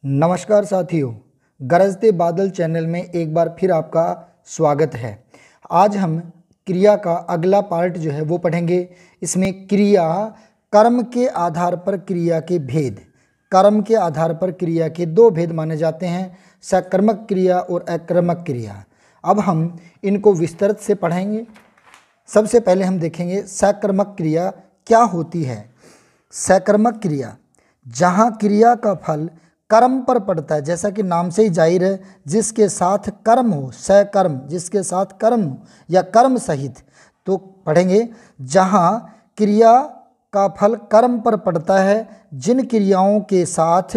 नमस्कार साथियों, गरजते बादल चैनल में एक बार फिर आपका स्वागत है। आज हम क्रिया का अगला पार्ट जो है वो पढ़ेंगे। इसमें क्रिया कर्म के आधार पर क्रिया के भेद, कर्म के आधार पर क्रिया के दो भेद माने जाते हैं, सकर्मक क्रिया और अकर्मक क्रिया। अब हम इनको विस्तृत से पढ़ेंगे। सबसे पहले हम देखेंगे सकर्मक क्रिया क्या होती है। सकर्मक क्रिया, जहाँ क्रिया का फल कर्म पर पड़ता है, जैसा कि नाम से ही जाहिर है, जिसके साथ कर्म हो, सकर्म जिसके साथ कर्म हो या कर्म सहित। तो पढ़ेंगे जहाँ क्रिया का फल कर्म पर पड़ता है, जिन क्रियाओं के साथ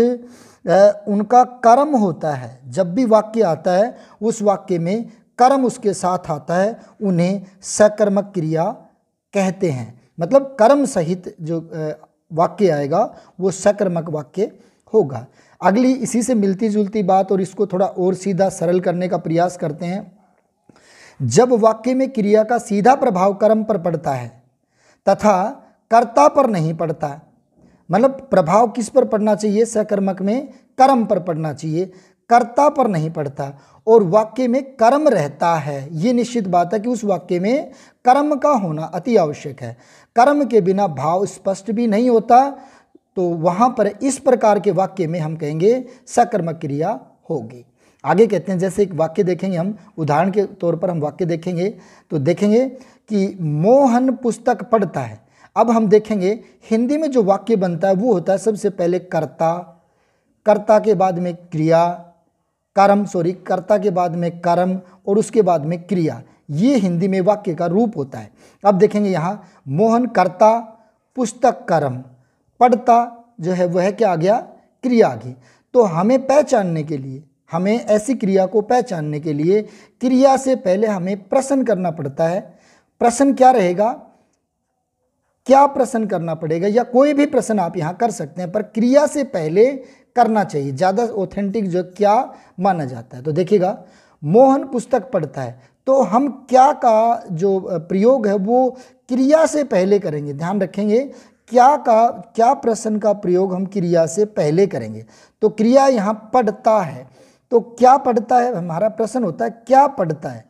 उनका कर्म होता है। जब भी वाक्य आता है उस वाक्य में कर्म उसके साथ आता है, उन्हें सकर्मक क्रिया कहते हैं। मतलब कर्म सहित जो वाक्य आएगा वो सकर्मक वाक्य होगा। अगली इसी से मिलती जुलती बात, और इसको थोड़ा और सीधा सरल करने का प्रयास करते हैं। जब वाक्य में क्रिया का सीधा प्रभाव कर्म पर पड़ता है तथा कर्ता पर नहीं पड़ता, मतलब प्रभाव किस पर पड़ना चाहिए, सकर्मक में कर्म पर पड़ना चाहिए, कर्ता पर नहीं पड़ता, और वाक्य में कर्म रहता है, ये निश्चित बात है कि उस वाक्य में कर्म का होना अति आवश्यक है। कर्म के बिना भाव स्पष्ट भी नहीं होता, तो वहाँ पर इस प्रकार के वाक्य में हम कहेंगे सकर्मक क्रिया होगी। आगे कहते हैं, जैसे एक वाक्य देखेंगे हम, उदाहरण के तौर पर हम वाक्य देखेंगे तो देखेंगे कि मोहन पुस्तक पढ़ता है। अब हम देखेंगे हिंदी में जो वाक्य बनता है वो होता है सबसे पहले कर्ता, कर्ता के बाद में क्रिया, कर्ता के बाद में कर्म और उसके बाद में क्रिया। ये हिंदी में वाक्य का रूप होता है। अब देखेंगे यहाँ मोहन कर्ता, पुस्तक कर्म, पढ़ता जो है वह क्या आ गया, क्रिया आ गई। तो हमें पहचानने के लिए, हमें ऐसी क्रिया को पहचानने के लिए क्रिया से पहले हमें प्रश्न करना पड़ता है। प्रश्न क्या रहेगा, क्या प्रश्न करना पड़ेगा, या कोई भी प्रश्न आप यहाँ कर सकते हैं, पर क्रिया से पहले करना चाहिए, ज़्यादा ऑथेंटिक जो क्या माना जाता है। तो देखिएगा मोहन पुस्तक पढ़ता है, तो हम क्या का जो प्रयोग है वो क्रिया से पहले करेंगे। ध्यान रखेंगे क्या प्रश्न का प्रयोग हम क्रिया से पहले करेंगे। तो क्रिया यहाँ पढ़ता है, तो क्या पढ़ता है, हमारा प्रश्न होता है क्या पढ़ता है,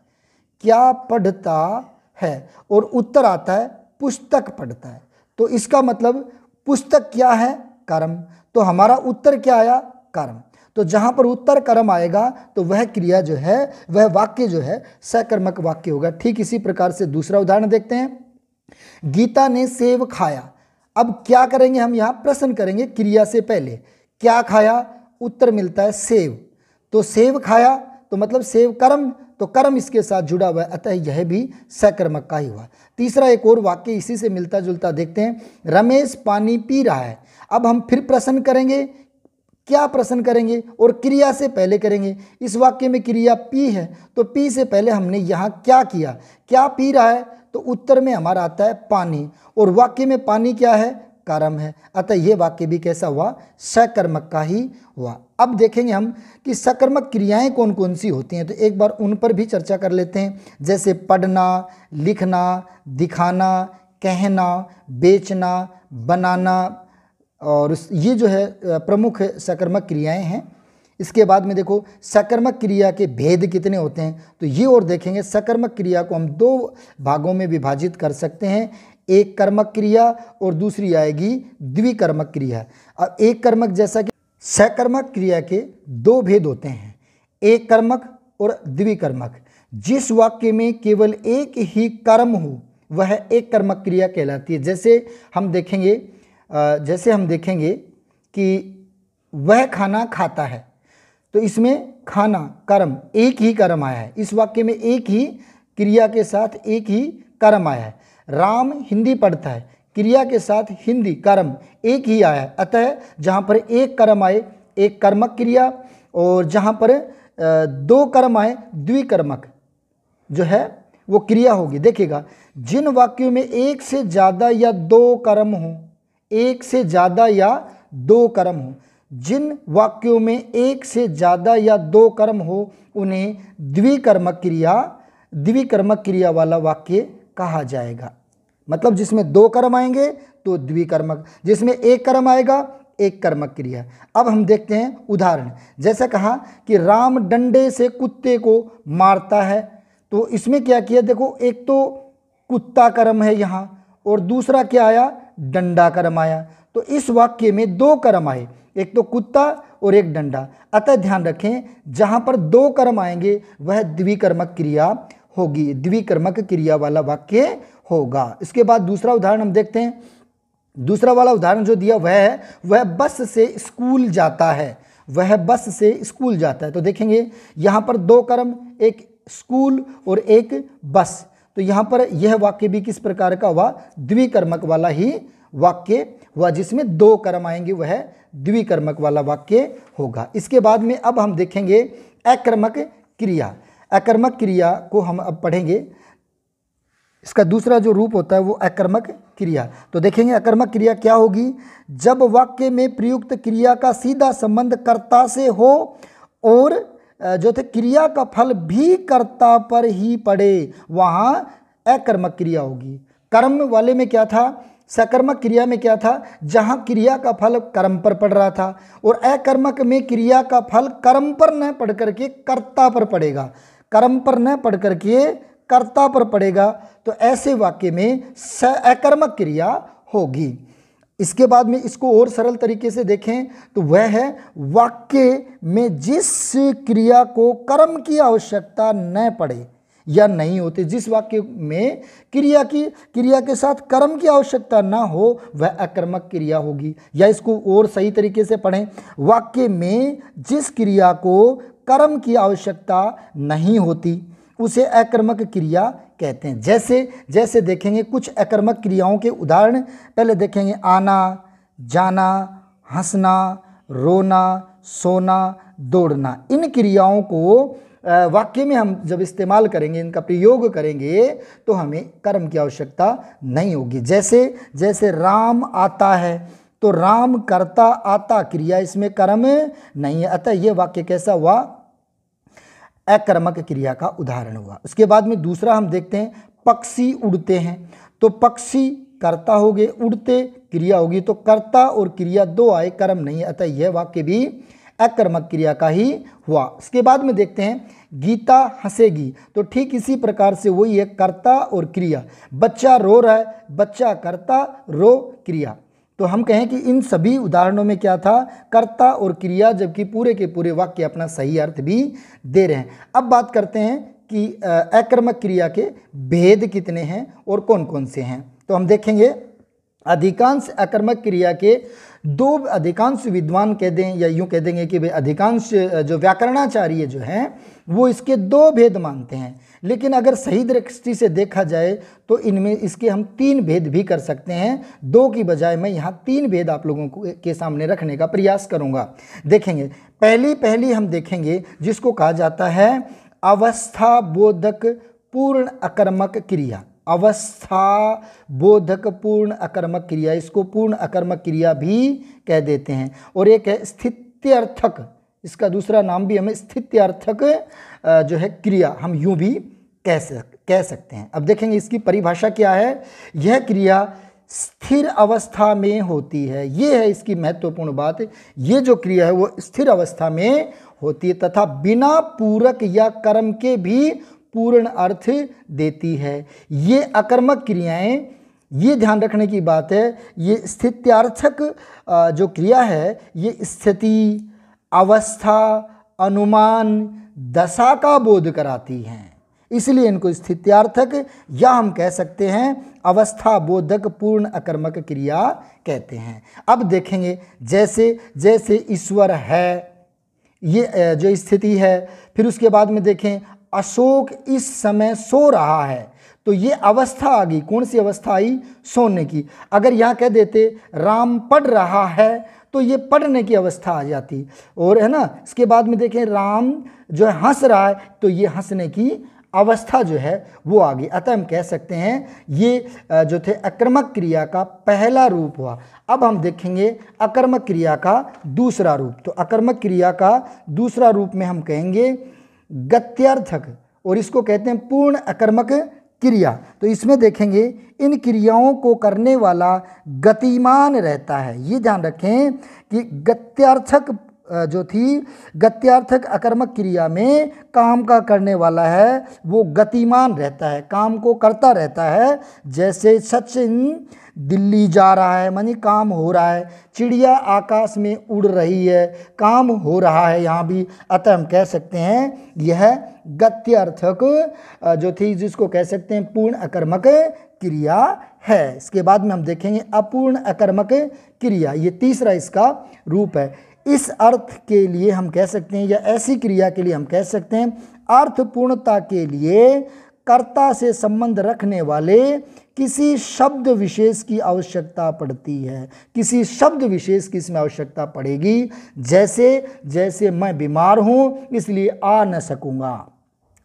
क्या पढ़ता है, और उत्तर आता है पुस्तक पढ़ता है। तो इसका मतलब पुस्तक क्या है, कर्म, तो हमारा उत्तर क्या आया, कर्म। तो जहाँ पर उत्तर कर्म आएगा तो वह क्रिया जो है, वह वाक्य जो है सकर्मक वाक्य होगा। ठीक इसी प्रकार से दूसरा उदाहरण देखते हैं। गीता ने सेब खाया। अब क्या करेंगे, हम यहाँ प्रश्न करेंगे क्रिया से पहले, क्या खाया, उत्तर मिलता है सेब, तो सेब खाया तो मतलब सेब कर्म, तो कर्म इसके साथ जुड़ा हुआ है, अतः यह भी सकर्मक का ही हुआ। तीसरा एक और वाक्य इसी से मिलता जुलता देखते हैं। रमेश पानी पी रहा है। अब हम फिर प्रश्न करेंगे, क्या प्रश्न करेंगे, और क्रिया से पहले करेंगे। इस वाक्य में क्रिया पी है, तो पी से पहले हमने यहाँ क्या किया, क्या पी रहा है, तो उत्तर में हमारा आता है पानी, और वाक्य में पानी क्या है, कर्म है, अतः ये वाक्य भी कैसा हुआ, सकर्मक का ही हुआ। अब देखेंगे हम कि सकर्मक क्रियाएं कौन कौन सी होती हैं, तो एक बार उन पर भी चर्चा कर लेते हैं। जैसे पढ़ना, लिखना, दिखाना, कहना, बेचना, बनाना, और ये जो है प्रमुख सकर्मक क्रियाएं हैं। इसके बाद में देखो सकर्मक क्रिया के भेद कितने होते हैं, तो ये और देखेंगे। सकर्मक क्रिया को हम दो भागों में विभाजित कर सकते हैं, एक कर्मक क्रिया और दूसरी आएगी द्विकर्मक क्रिया। अब एक कर्मक, जैसा कि सकर्मक क्रिया के दो भेद होते हैं, एक कर्मक और द्विकर्मक। जिस वाक्य में केवल एक ही कर्म हो वह एक कर्मक क्रिया कहलाती है। जैसे हम देखेंगे कि वह खाना खाता है, तो इसमें खाना कर्म, एक ही कर्म आया है। इस वाक्य में एक ही क्रिया के साथ एक ही कर्म आया है। राम हिंदी पढ़ता है, क्रिया के साथ हिंदी कर्म एक ही आया है, अतः जहाँ पर एक कर्म आए एक कर्मक क्रिया, और जहाँ पर दो कर्म आए द्विकर्मक जो है वो क्रिया होगी। देखिएगा जिन वाक्यों में एक से ज़्यादा या दो कर्म हो, एक से ज़्यादा या दो कर्म हो, जिन वाक्यों में एक से ज़्यादा या दो कर्म हो उन्हें द्विकर्मक क्रिया वाला वाक्य कहा जाएगा। मतलब जिसमें दो कर्म आएंगे तो द्विकर्मक, जिसमें एक कर्म आएगा एक कर्मक क्रिया। अब हम देखते हैं उदाहरण। जैसे कहा कि राम डंडे से कुत्ते को मारता है, तो इसमें क्या किया, देखो एक तो कुत्ता कर्म है यहाँ और दूसरा क्या आया, डंडा कर्म आया। तो इस वाक्य में दो कर्म आए, एक तो कुत्ता और एक डंडा। अतः ध्यान रखें जहां पर दो कर्म आएंगे वह द्विकर्मक क्रिया होगी, द्विकर्मक क्रिया वाला वाक्य होगा। इसके बाद दूसरा उदाहरण हम देखते हैं। दूसरा वाला उदाहरण जो दिया वह है, वह बस से स्कूल जाता है, वह बस से स्कूल जाता है। तो देखेंगे यहाँ पर दो कर्म, एक स्कूल और एक बस। तो यहाँ पर यह वाक्य भी किस प्रकार का हुआ, द्विकर्मक वाला ही वाक्य हुआ, जिसमें दो कर्म आएंगे वह द्विकर्मक वाला वाक्य होगा। इसके बाद में अब हम देखेंगे अकर्मक क्रिया। अकर्मक क्रिया को हम अब पढ़ेंगे। इसका दूसरा जो रूप होता है वो अकर्मक क्रिया। तो देखेंगे अकर्मक क्रिया क्या होगी, जब वाक्य में प्रयुक्त क्रिया का सीधा संबंध कर्ता से हो और जो थे क्रिया का फल भी कर्ता पर ही पड़े, वहाँ अकर्मक क्रिया होगी। कर्म वाले में क्या था, सकर्मक क्रिया में क्या था, जहाँ क्रिया का फल कर्म पर पड़ रहा था, और अकर्मक में क्रिया का फल कर्म पर न पढ़ करके कर्ता पर पड़ेगा, कर्म पर न पढ़ करके कर्ता पर पड़ेगा। तो ऐसे वाक्य में अकर्मक क्रिया होगी। इसके बाद में इसको और सरल तरीके से देखें तो वह है वाक्य में जिस क्रिया को कर्म की आवश्यकता न पड़े या नहीं होती, जिस वाक्य में क्रिया के साथ कर्म की आवश्यकता ना हो वह अकर्मक क्रिया होगी। या इसको और सही तरीके से पढ़ें, वाक्य में जिस क्रिया को कर्म की आवश्यकता नहीं होती उसे अकर्मक क्रिया कहते हैं। जैसे देखेंगे कुछ अकर्मक क्रियाओं के उदाहरण। पहले देखेंगे आना, जाना, हंसना, रोना, सोना, दौड़ना। इन क्रियाओं को वाक्य में हम जब इस्तेमाल करेंगे, इनका प्रयोग करेंगे तो हमें कर्म की आवश्यकता नहीं होगी। जैसे राम आता है, तो राम करता आता क्रिया, इसमें कर्म नहीं है, अतः यह वाक्य कैसा हुआ, अकर्मक क्रिया का उदाहरण हुआ। उसके बाद में दूसरा हम देखते हैं पक्षी उड़ते हैं। तो पक्षी कर्ता हो गए, उड़ते क्रिया होगी, तो कर्ता और क्रिया दो आए, कर्म नहीं है, अतः यह वाक्य भी अकर्मक क्रिया का ही हुआ। उसके बाद में देखते हैं गीता हंसेगी। तो ठीक इसी प्रकार से वही है, कर्ता और क्रिया। बच्चा रो रहा है, बच्चा कर्ता, रो क्रिया। तो हम कहें कि इन सभी उदाहरणों में क्या था, कर्ता और क्रिया, जबकि पूरे के पूरे वाक्य अपना सही अर्थ भी दे रहे हैं। अब बात करते हैं कि अकर्मक क्रिया के भेद कितने हैं और कौन कौन से हैं। तो हम देखेंगे अधिकांश अकर्मक क्रिया के दो, अधिकांश विद्वान कह दें या यूं कह देंगे कि वे अधिकांश जो व्याकरणाचार्य जो हैं वो इसके दो भेद मानते हैं। लेकिन अगर सही दृष्टि से देखा जाए तो इनमें इसके हम तीन भेद भी कर सकते हैं। दो की बजाय मैं यहाँ तीन भेद आप लोगों के सामने रखने का प्रयास करूँगा। देखेंगे पहली हम देखेंगे जिसको कहा जाता है अवस्था बोधक पूर्ण अकर्मक क्रिया। अवस्था बोधक पूर्ण अकर्मक क्रिया, इसको पूर्ण अकर्मक क्रिया भी कह देते हैं। और एक है स्थित्यर्थक, इसका दूसरा नाम भी हमें स्थित्यर्थक जो है क्रिया हम यूं भी कह सकते हैं। अब देखेंगे इसकी परिभाषा क्या है। यह क्रिया स्थिर अवस्था में होती है, ये है इसकी महत्वपूर्ण बात। ये जो क्रिया है वो स्थिर अवस्था में होती है तथा बिना पूरक या कर्म के भी पूर्ण अर्थ देती है। ये अकर्मक क्रियाएं, ये ध्यान रखने की बात है, ये स्थित्यार्थक जो क्रिया है ये स्थिति, अवस्था, अनुमान, दशा का बोध कराती हैं, इसलिए इनको स्थित्यार्थक या हम कह सकते हैं अवस्था बोधक पूर्ण अकर्मक क्रिया कहते हैं। अब देखेंगे जैसे ईश्वर है, ये जो स्थिति है। फिर उसके बाद में देखें अशोक इस समय सो रहा है, तो ये अवस्था आ गई। कौन सी अवस्था आई, सोने की। अगर यहाँ कह देते राम पढ़ रहा है तो ये पढ़ने की अवस्था आ जाती, और है ना। इसके बाद में देखें राम जो है हंस रहा है, तो ये हंसने की अवस्था जो है वो आ गई। अतः हम कह सकते हैं ये जो थे अकर्मक क्रिया का पहला रूप हुआ। अब हम देखेंगे अकर्मक क्रिया का दूसरा रूप। तो अकर्मक क्रिया का दूसरा रूप में हम कहेंगे गत्यर्थक, और इसको कहते हैं पूर्ण अकर्मक क्रिया। तो इसमें देखेंगे इन क्रियाओं को करने वाला गतिमान रहता है। ये ध्यान रखें कि गत्यार्थक जो थी, गत्यार्थक अकर्मक क्रिया में काम का करने वाला है वो गतिमान रहता है, काम को करता रहता है। जैसे सचिन दिल्ली जा रहा है, मानी काम हो रहा है। चिड़िया आकाश में उड़ रही है, काम हो रहा है यहाँ भी। अतः हम कह सकते हैं यह गत्यार्थक जो थी, जिसको कह सकते हैं पूर्ण अकर्मक क्रिया है। इसके बाद में हम देखेंगे अपूर्ण अकर्मक क्रिया, ये तीसरा इसका रूप है। इस अर्थ के लिए हम कह सकते हैं, या ऐसी क्रिया के लिए हम कह सकते हैं, अर्थपूर्णता के लिए कर्ता से संबंध रखने वाले किसी शब्द विशेष की आवश्यकता पड़ती है। किसी शब्द विशेष की इसमें आवश्यकता पड़ेगी। जैसे जैसे मैं बीमार हूँ इसलिए आ न सकूँगा।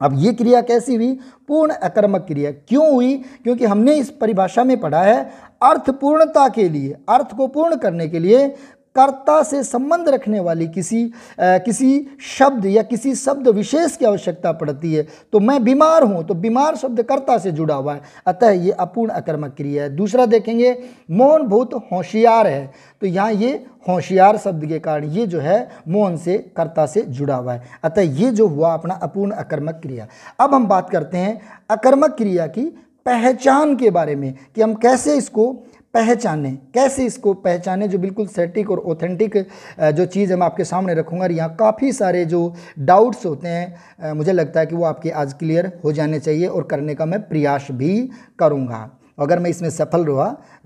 अब ये क्रिया कैसी हुई? पूर्ण अकर्मक क्रिया। क्यों हुई? क्योंकि हमने इस परिभाषा में पढ़ा है अर्थपूर्णता के लिए, अर्थ को पूर्ण करने के लिए कर्ता से संबंध रखने वाली किसी शब्द या किसी शब्द विशेष की आवश्यकता पड़ती है। तो मैं बीमार हूँ, तो बीमार शब्द कर्ता से जुड़ा हुआ है, अतः ये अपूर्ण अकर्मक क्रिया है। दूसरा देखेंगे मोहन बहुत होशियार है, तो यहाँ ये होशियार शब्द के कारण ये जो है मोहन से कर्ता से जुड़ा हुआ है, अतः ये जो हुआ अपना अपूर्ण अकर्मक क्रिया। अब हम बात करते हैं अकर्मक क्रिया की पहचान के बारे में कि हम कैसे इसको पहचाने, कैसे इसको पहचाने जो बिल्कुल सटीक और ऑथेंटिक जो चीज़ मैं आपके सामने रखूँगा। और यहाँ काफ़ी सारे जो डाउट्स होते हैं मुझे लगता है कि वो आपके आज क्लियर हो जाने चाहिए, और करने का मैं प्रयास भी करूँगा। अगर मैं इसमें सफल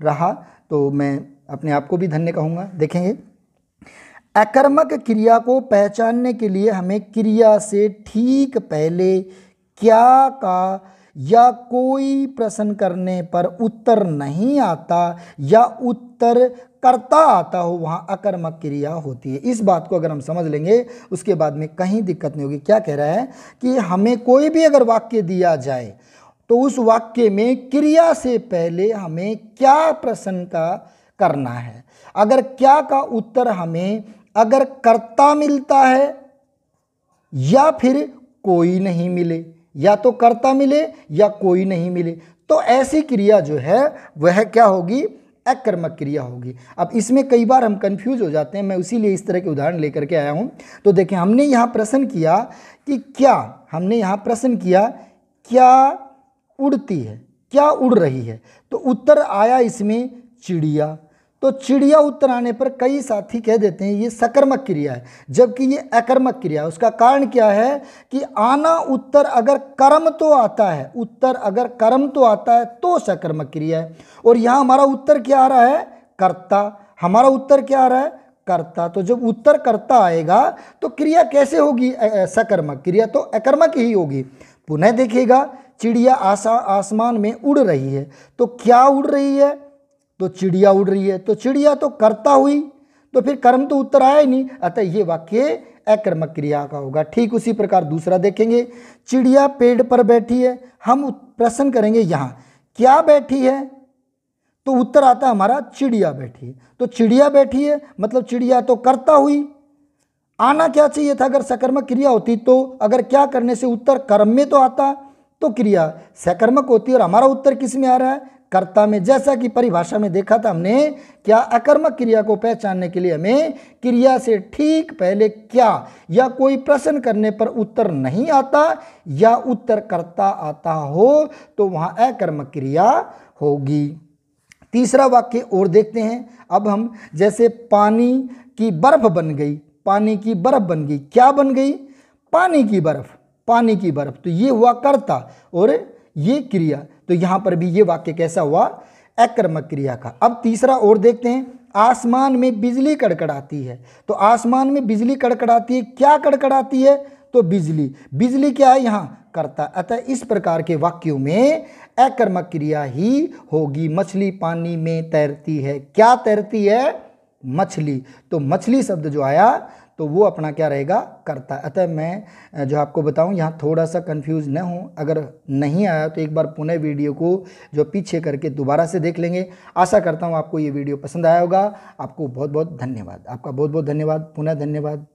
रहा तो मैं अपने आप को भी धन्य कहूँगा। देखेंगे अकर्मक क्रिया को पहचानने के लिए हमें क्रिया से ठीक पहले क्या का या कोई प्रश्न करने पर उत्तर नहीं आता या उत्तर करता आता हो, वहाँ अकर्मक क्रिया होती है। इस बात को अगर हम समझ लेंगे उसके बाद में कहीं दिक्कत नहीं होगी। क्या कह रहा है कि हमें कोई भी अगर वाक्य दिया जाए तो उस वाक्य में क्रिया से पहले हमें क्या प्रश्न का करना है। अगर क्या का उत्तर हमें अगर कर्ता मिलता है या फिर कोई नहीं मिले, या तो कर्ता मिले या कोई नहीं मिले, तो ऐसी क्रिया जो है वह क्या होगी? अकर्मक क्रिया होगी। अब इसमें कई बार हम कंफ्यूज हो जाते हैं, मैं इसीलिए इस तरह के उदाहरण लेकर के आया हूं। तो देखें हमने यहाँ प्रश्न किया कि क्या, हमने यहाँ प्रश्न किया क्या उड़ती है, क्या उड़ रही है, तो उत्तर आया इसमें चिड़िया। तो चिड़िया उत्तर आने पर कई साथी कह देते हैं ये सकर्मक क्रिया है, जबकि ये अकर्मक क्रिया है। उसका कारण क्या है कि आना उत्तर अगर कर्म तो आता है, उत्तर अगर कर्म तो आता है तो सकर्मक क्रिया है। और यहाँ हमारा उत्तर क्या आ रहा है? कर्ता। हमारा उत्तर क्या आ रहा है? कर्ता। तो जब उत्तर कर्ता आएगा तो क्रिया कैसे होगी? सकर्मक क्रिया तो अकर्मक ही होगी। पुनः देखिएगा चिड़िया आसमान में उड़ रही है, तो क्या उड़ रही है? तो चिड़िया उड़ रही है, तो चिड़िया तो कर्ता हुई, तो फिर कर्म तो उत्तर आया ही नहीं, अतः ये वाक्य अकर्मक क्रिया का होगा। ठीक उसी प्रकार दूसरा देखेंगे, चिड़िया पेड़ पर बैठी है, हम प्रश्न करेंगे यहाँ क्या बैठी है, तो उत्तर आता हमारा चिड़िया बैठी है। तो चिड़िया बैठी है मतलब चिड़िया तो कर्ता हुई। आना क्या चाहिए था? अगर सकर्मक क्रिया होती तो अगर क्या करने से उत्तर कर्म में तो आता, तो क्रिया सकर्मक होती है। और हमारा उत्तर किस में आ रहा है? कर्ता में। जैसा कि परिभाषा में देखा था हमने, क्या अकर्मक क्रिया को पहचानने के लिए हमें क्रिया से ठीक पहले क्या या कोई प्रश्न करने पर उत्तर नहीं आता या उत्तर कर्ता आता हो तो वहां अकर्मक क्रिया होगी। तीसरा वाक्य और देखते हैं अब हम। जैसे पानी की बर्फ बन गई, पानी की बर्फ बन गई, क्या बन गई? पानी की बर्फ, पानी की बर्फ। तो ये हुआ कर्ता और ये क्रिया, तो यहां पर भी ये वाक्य कैसा हुआ? अकर्मक क्रिया का। अब तीसरा और देखते हैं, आसमान में बिजली कड़कड़ाती है, तो आसमान में बिजली कड़कड़ाती है, क्या कड़कड़ाती है? तो बिजली। बिजली क्या है? यहाँ कर्ता। अतः इस प्रकार के वाक्यों में अकर्मक क्रिया ही होगी। मछली पानी में तैरती है, क्या तैरती है? मछली। तो मछली शब्द जो आया तो वो अपना क्या रहेगा? कर्ता। अतः मैं जो आपको बताऊं यहाँ थोड़ा सा कंफ्यूज न हो, अगर नहीं आया तो एक बार पुनः वीडियो को जो पीछे करके दोबारा से देख लेंगे। आशा करता हूँ आपको ये वीडियो पसंद आया होगा। आपको बहुत बहुत धन्यवाद, आपका बहुत बहुत धन्यवाद, पुनः धन्यवाद।